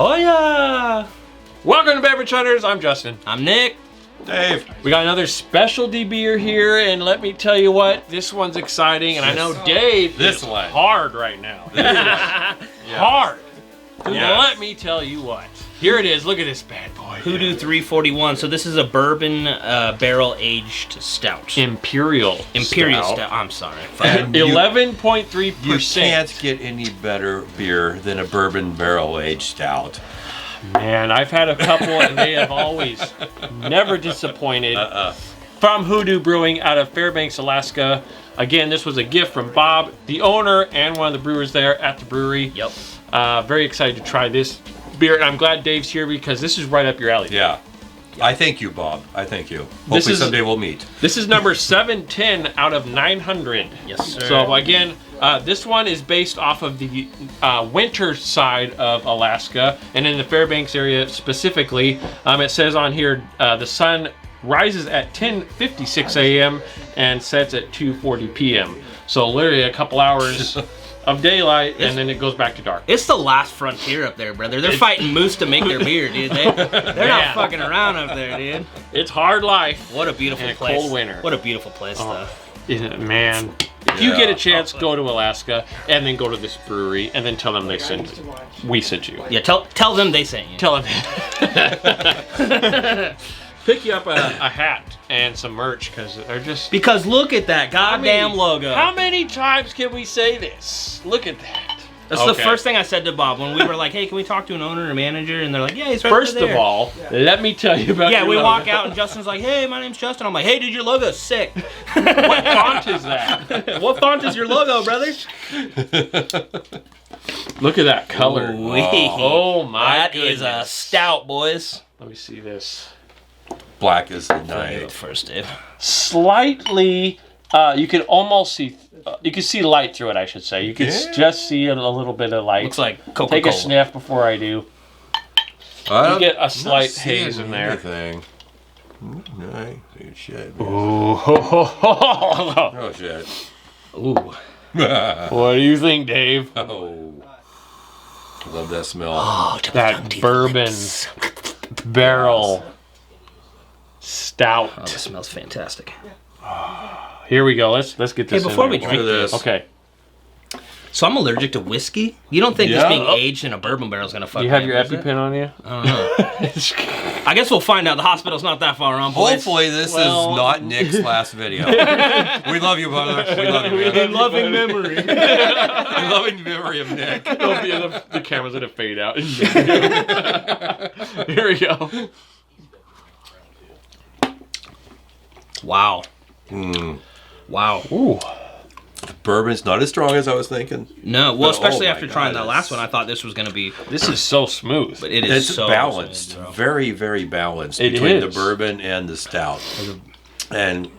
Oh yeah! Welcome to Beverage Hunters. I'm Justin. I'm Nick. Dave. We got another specialty beer here, and let me tell you what, this one's exciting, and I know Dave is hard right now. Hard. Let me tell you what. Here it is. Look at this bad boy. HooDoo 341. So this is a bourbon barrel aged stout. Imperial stout. I'm sorry. 11.3%. You can't get any better beer than a bourbon barrel aged stout. Man, I've had a couple, and they have always never disappointed. From HooDoo Brewing out of Fairbanks, Alaska. Again, this was a gift from Bob, the owner, and one of the brewers there at the brewery. Yep. Very excited to try this beer, and I'm glad Dave's here because this is right up your alley. Yeah. I thank you, Bob. I thank you. Hopefully someday we'll meet. This is number 710 out of 900. Yes, sir. So again, this one is based off of the winter side of Alaska, and in the Fairbanks area specifically. It says on here the sun rises at 10:56 a.m. and sets at 2:40 p.m. So literally a couple hours of daylight, and then it goes back to dark. It's the last frontier up there, brother. They're fighting moose to make their beer, dude. They're not fucking around up there, dude. It's hard life. What a beautiful in a place. cold winter. What a beautiful place, though. Isn't it, man? If you get a chance, go to Alaska, and then go to this brewery, and then tell them we sent you. Yeah, tell them they sent you. Tell them. Pick you up a hat and some merch, because they're just... Because look at that goddamn logo. How many times can we say this? Look at that. That's the first thing I said to Bob when we were like, hey, can we talk to an owner or manager? And they're like, yeah, he's right First there. of all, let me tell you about your we logo. walk out and Justin's like, hey, my name's Justin. I'm like, hey, dude, your logo's sick. What font is that? What font is your logo, brother? Look at that color. Oh my goodness. That is a stout, boys. Let me see this. Black is the night. First, Dave. Slightly, you can almost see, you can see light through it, I should say. You can just see a little bit of light. Looks like Coca-Cola. Take a sniff before I do. You get a slight haze in there. Anything. Nice. Shit. Ooh. Oh, shit. Ooh. What do you think, Dave? Oh. Love that smell. Oh, that bourbon barrel stout. Oh, this smells fantastic. Here we go. Let's get this. Hey, before we in drink this, okay. So I'm allergic to whiskey. You don't think this being aged in a bourbon barrel is gonna fuck? You have your EpiPen on you? I don't know. I guess we'll find out. The hospital's not that far on, boys. Hopefully this is not Nick's last video. We love you, brother. We love you, man. In loving memory. In loving memory of Nick. The camera's gonna fade out. Here we go. Wow. Wow. Ooh. Bourbon's not as strong as I was thinking. No, well, especially after trying that last one, I thought this was going to be... This is so smooth. But it is so balanced. Smooth, very, very balanced it between is. the bourbon and the stout. And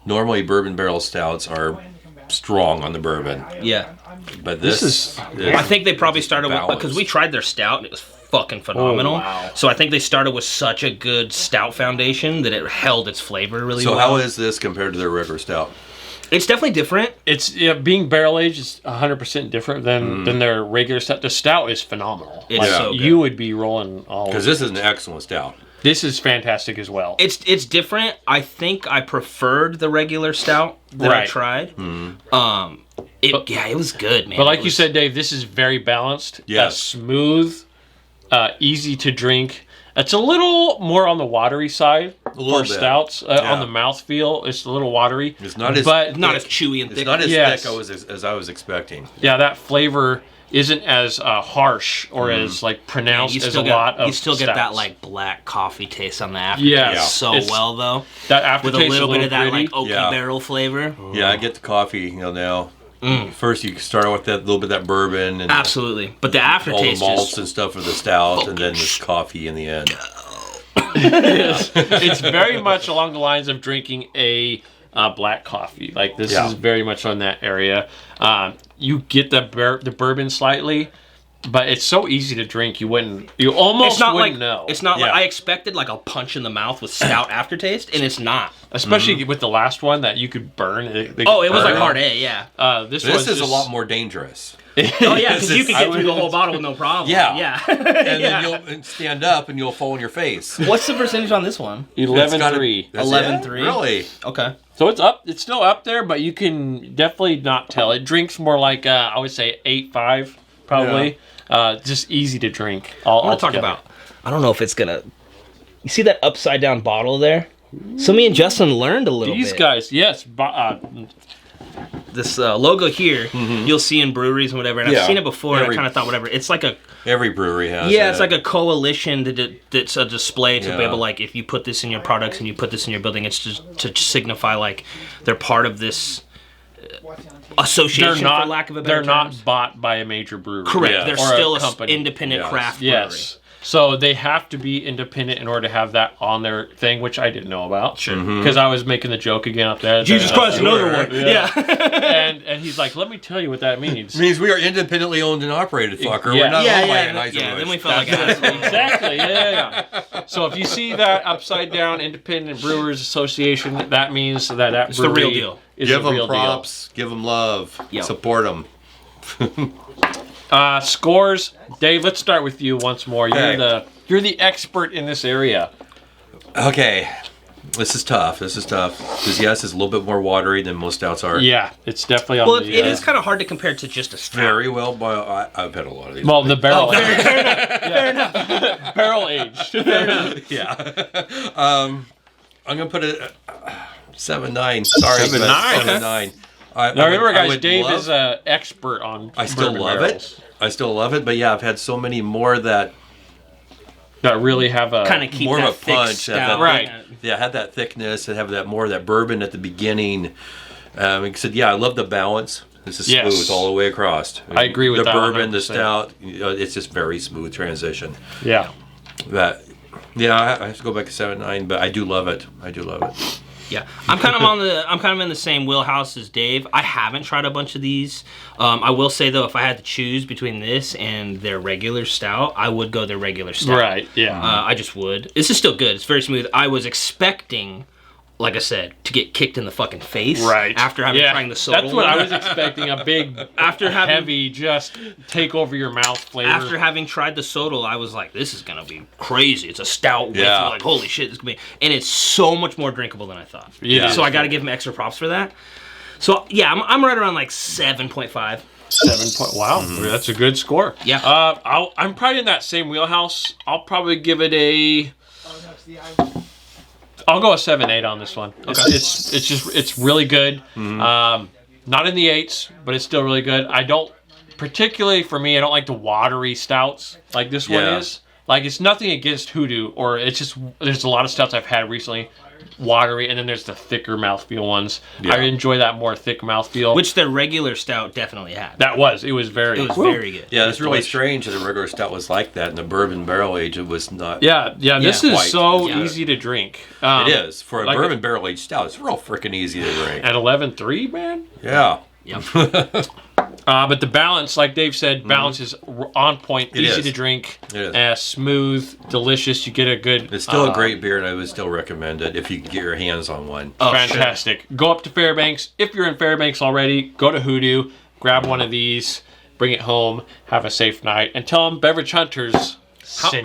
normally bourbon barrel stouts are strong on the bourbon. Yeah. But this is... I think they probably started with... Because we tried their stout, and it was fucking phenomenal. Oh, wow. So I think they started with such a good stout foundation that it held its flavor really well. So how is this compared to their regular stout? It's definitely different. It's being barrel aged is 100% different than their regular stout. The stout is phenomenal. It's so good. You would be rolling all. Because this is an excellent stout. This is fantastic as well. It's different. I think I preferred the regular stout that I tried. It was good, man. But like you said, Dave, this is very balanced. Yes. Smooth, easy to drink. It's a little more on the watery side for stouts. On the mouthfeel, it's a little watery. It's not as not as chewy and thick. It's not as thick as I was expecting. Yeah, that flavor isn't as harsh or as like pronounced as a lot of You still get stouts. that like black coffee taste on the aftertaste well though. That aftertaste with a little bit of that gritty. like oaky barrel flavor. Yeah, I get the coffee now. First, you start with that little bit of that bourbon and absolutely, but the aftertaste, all the malts and stuff of the stout, and then this coffee in the end. It's very much along the lines of drinking a black coffee. Like this is very much on that area. You get the bourbon slightly, but it's so easy to drink. You almost wouldn't know. It's not like I expected like a punch in the mouth with stout aftertaste, and it's not. Especially with the last one that you could burn. It was like hard A, yeah. This is a lot more dangerous. Oh yeah, because you can get through the whole bottle with no problem. Yeah. And then you'll stand up and you'll fall on your face. What's the percentage on this one? 11.3. 11.3. Really? Okay. So it's up. It's still up there, but you can definitely not tell. It drinks more like I would say 8.5 probably. Yeah. Just easy to drink. I want to talk about. I don't know if it's gonna. You see that upside down bottle there? So me and Justin learned a little bit. These guys, yes. This logo here, you'll see in breweries and whatever, and I've seen it before, and I kind of thought whatever. It's like every brewery has. Yeah, it's like a coalition that's a display to be able, like, if you put this in your products and you put this in your building, it's just to signify like they're part of this association, for lack of a better term. They're not bought by a major brewery. Correct. They're still an independent craft brewery. Yes. So they have to be independent in order to have that on their thing, which I didn't know about. Sure. Because I was making the joke again up there. Jesus Christ, another one. Yeah. and he's like, let me tell you what that means. It means we are independently owned and operated, fucker. We're not owned by an Anheuser-Busch. Yeah, then we felt like assholes. Exactly, yeah. So if you see that upside down Independent Brewers Association, that means that it's the real deal. Give them props. Give them love. Yep. Support them. Scores, Dave. Let's start with you once more. You're the expert in this area. Okay, this is tough. Because yes, it's a little bit more watery than most stouts are. Yeah, it's definitely on the. It is kind of hard to compare to just a stout. Very well, but I've had a lot of these. Well, the barrel. Fair enough. Barrel aged. Fair enough. Yeah. I'm gonna put it 7.9. Sorry, 7.9. 7.9. Now remember, guys, Dave is an expert on. I still love it. But yeah, I've had so many more that really have a kind of keep more that of a punch, right? Yeah, had that thickness and have that more of that bourbon at the beginning. Like I said, yeah, I love the balance. This is smooth all the way across. I agree with the that. The bourbon, 100%. the stout, it's just very smooth transition. Yeah. I have to go back to 7.9, but I do love it. Yeah, I'm kind of in the same wheelhouse as Dave. I haven't tried a bunch of these. I will say though, if I had to choose between this and their regular stout, I would go their regular stout. Right. Yeah. I just would. This is still good. It's very smooth. I was expecting, like I said, to get kicked in the fucking face. Right. After having tried the soda. That's what I was expecting. A big, heavy, just take over your mouth flavor. After having tried the soda, I was like, this is going to be crazy. It's a stout with, like, holy shit, this could be. And it's so much more drinkable than I thought. Yeah. So I got to give him extra props for that. So, yeah, I'm right around like 7.5. 7 Wow, that's a good score. Yeah. I'm probably in that same wheelhouse. I'll probably give it I'll go a 7.8 on this one. Okay. It's really good. Not in the 8s, but it's still really good. I don't, particularly for me, I don't like the watery stouts like this one is. Like, it's nothing against HooDoo, or it's just, there's a lot of stouts I've had recently, watery, and then there's the thicker mouthfeel ones. I enjoy that more thick mouthfeel. Which the regular stout definitely had. It was very good. Yeah, it's really strange that a regular stout was like that, and the bourbon barrel age, it was not. Yeah, this is so easy to drink. It is. For a bourbon barrel aged stout, it's real freaking easy to drink. At 11.3, man? Yeah. Yep. But the balance, like Dave said, balance is on point, easy to drink, smooth, delicious. You get a good. It's still a great beer, and I would still recommend it if you can get your hands on one. Oh, fantastic! Sure. Go up to Fairbanks. If you're in Fairbanks already, go to HooDoo, grab one of these, bring it home, have a safe night, and tell them Beverage Hunters.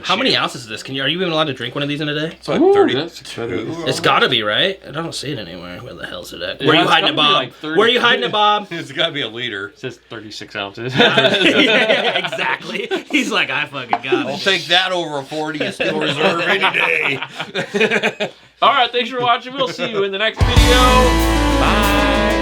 How many ounces is this? Are you even allowed to drink one of these in a day? It's like 30. It's got to be, right? I don't see it anywhere. Where the hell's it at? Where are you hiding it, Bob? Like where are you hiding it, Bob? It's got to be a liter. It says 36 ounces. Yeah, exactly. He's like, I fucking got it. I'll take that over a 40 and Steel Reserve any day. All right, thanks for watching. We'll see you in the next video. Bye.